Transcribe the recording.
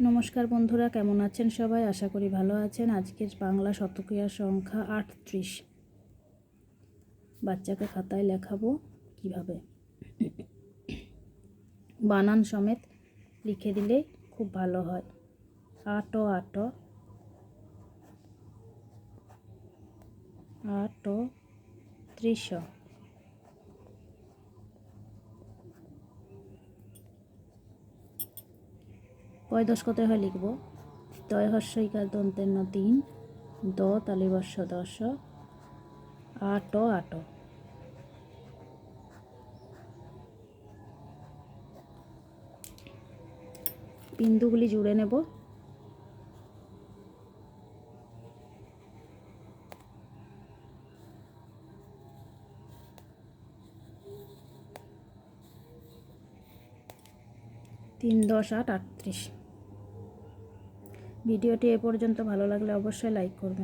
নমস্কার বন্ধুরা, কেমন আছেন সবাই? আশা করি ভালো আছেন। আজকের বাংলা শতক্রিয়া সংখ্যা 38। বাচ্চাকে খাতায় লেখাবো কিভাবে, বানান সমেত লিখে দিলে খুব ভালো হয়। আটো আটো, আটো 30। কয় দশ কত হয় লিখব। তয় হর্ষ ইকার দন্তের ন 3, দ তালিবর্ষ 10, আটো আটো। বিন্দুগুলি জুড়ে নেব। তিন 10 8 38। ভিডিওটি এ পর্যন্ত ভালো লাগলে অবশ্যই লাইক করবেন।